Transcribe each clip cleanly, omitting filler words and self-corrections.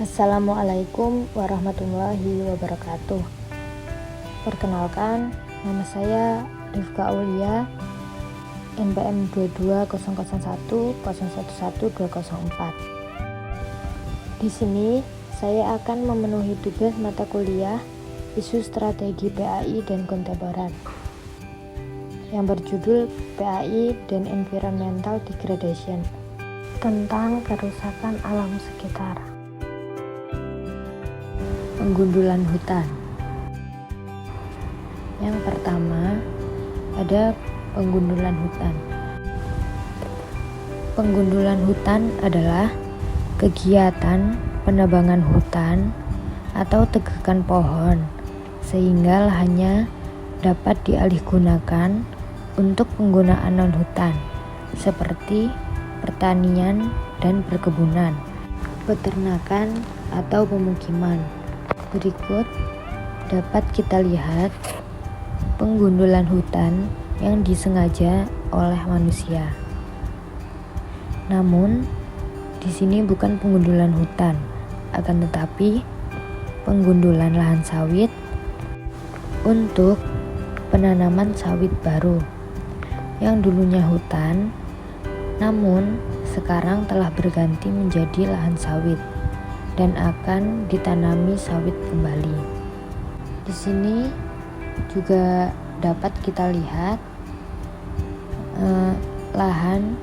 Assalamualaikum warahmatullahi wabarakatuh. Perkenalkan, nama saya Rifka Aulia, NPM 22011011204. Di sini saya akan memenuhi tugas mata kuliah isu strategi PAI dan kontemporer yang berjudul PAI dan Environmental Degradation tentang kerusakan alam sekitar. Penggundulan hutan. Yang pertama ada penggundulan hutan. Penggundulan hutan adalah kegiatan penebangan hutan atau tegakan pohon sehingga lahannya dapat dialihgunakan untuk penggunaan non-hutan seperti pertanian dan perkebunan, peternakan atau pemukiman. Berikut dapat kita lihat penggundulan hutan yang disengaja oleh manusia. Namun, di sini bukan penggundulan hutan, akan tetapi penggundulan lahan sawit untuk penanaman sawit baru yang dulunya hutan, namun sekarang telah berganti menjadi lahan sawit dan akan ditanami sawit kembali. Di sini juga dapat kita lihat lahan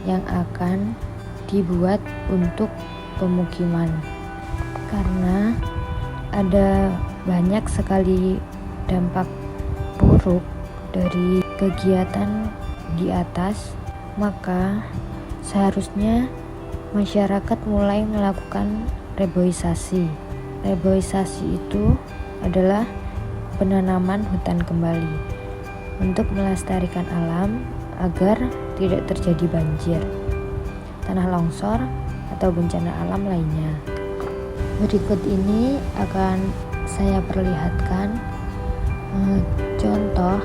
yang akan dibuat untuk pemukiman, karena ada banyak sekali dampak buruk dari kegiatan di atas, maka seharusnya masyarakat mulai melakukan reboisasi. Reboisasi itu adalah penanaman hutan kembali untuk melestarikan alam agar tidak terjadi banjir, tanah longsor, atau bencana alam lainnya. Berikut ini akan saya perlihatkan contoh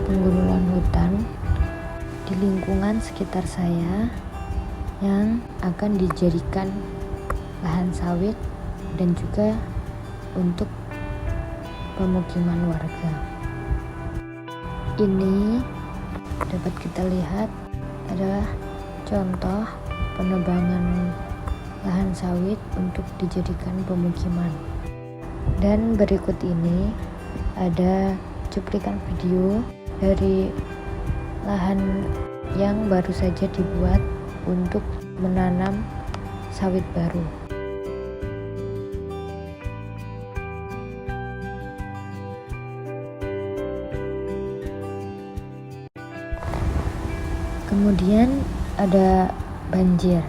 penggundulan hutan di lingkungan sekitar saya yang akan dijadikan lahan sawit dan juga untuk pemukiman warga. Ini dapat kita lihat adalah contoh penebangan lahan sawit untuk dijadikan pemukiman. Dan berikut ini ada cuplikan video dari lahan yang baru saja dibuat untuk menanam sawit baru. Kemudian ada banjir.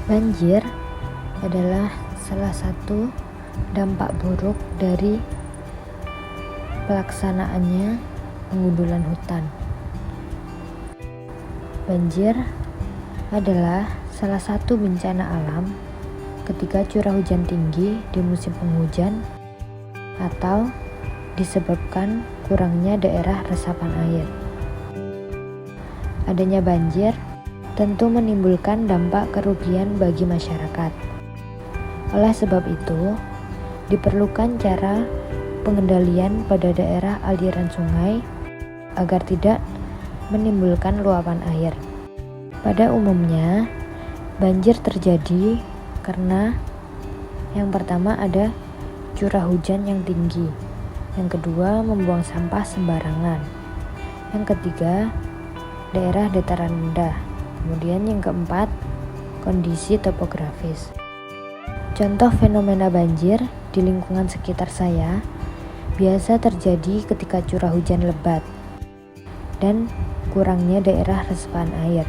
Banjir adalah salah satu dampak buruk dari pelaksanaannya penggundulan hutan. Banjir adalah salah satu bencana alam ketika curah hujan tinggi di musim penghujan atau disebabkan kurangnya daerah resapan air. Adanya banjir tentu menimbulkan dampak kerugian bagi masyarakat. Oleh sebab itu, diperlukan cara pengendalian pada daerah aliran sungai agar tidak menimbulkan luapan air. Pada umumnya, banjir terjadi karena yang pertama ada curah hujan yang tinggi, yang kedua membuang sampah sembarangan, yang ketiga daerah dataran rendah, kemudian yang keempat kondisi topografis. Contoh fenomena banjir di lingkungan sekitar saya biasa terjadi ketika curah hujan lebat dan kurangnya daerah resapan air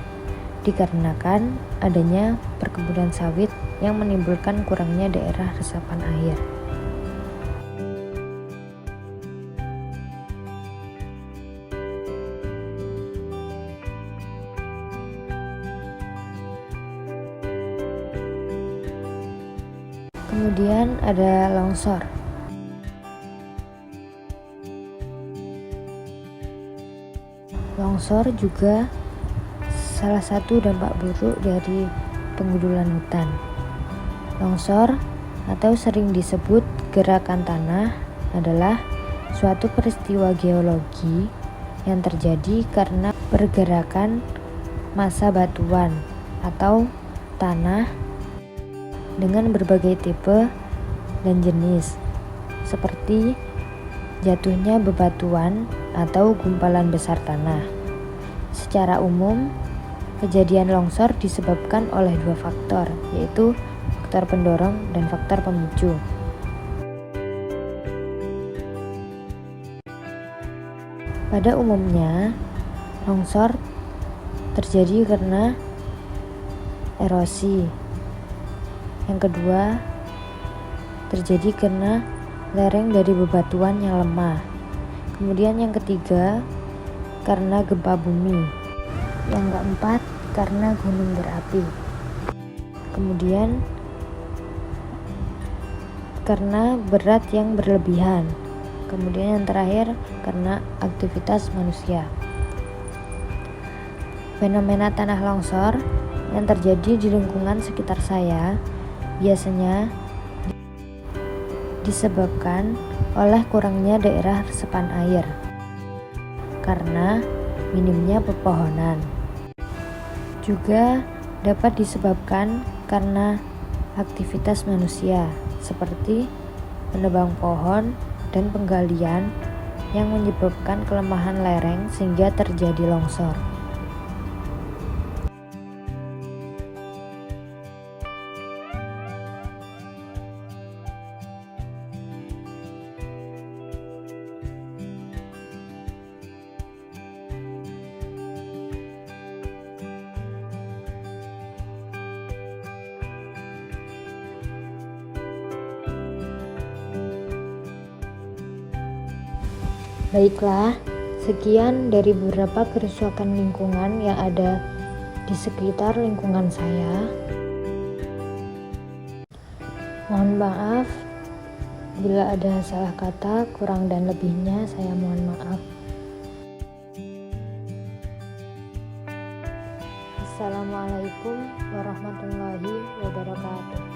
dikarenakan adanya perkebunan sawit yang menimbulkan kurangnya daerah resapan air. Kemudian ada longsor. Longsor juga salah satu dampak buruk dari penggundulan hutan. Longsor atau sering disebut gerakan tanah adalah suatu peristiwa geologi yang terjadi karena pergerakan massa batuan atau tanah dengan berbagai tipe dan jenis, seperti jatuhnya bebatuan atau gumpalan besar tanah. Secara umum, kejadian longsor disebabkan oleh dua faktor, yaitu faktor pendorong dan faktor pemicu. Pada umumnya, longsor terjadi karena erosi. Yang kedua, terjadi karena lereng dari bebatuan yang lemah. Kemudian yang ketiga, karena gempa bumi. Yang keempat, karena gunung berapi. Kemudian karena berat yang berlebihan. Kemudian yang terakhir, karena aktivitas manusia. Fenomena tanah longsor yang terjadi di lingkungan sekitar saya biasanya disebabkan oleh kurangnya daerah resepan air karena minimnya pepohonan. Juga dapat disebabkan karena aktivitas manusia seperti menebang pohon dan penggalian yang menyebabkan kelemahan lereng sehingga terjadi longsor. Baiklah, sekian dari beberapa kerusakan lingkungan yang ada di sekitar lingkungan saya. Mohon maaf bila ada salah kata, kurang dan lebihnya saya mohon maaf. Assalamualaikum warahmatullahi wabarakatuh.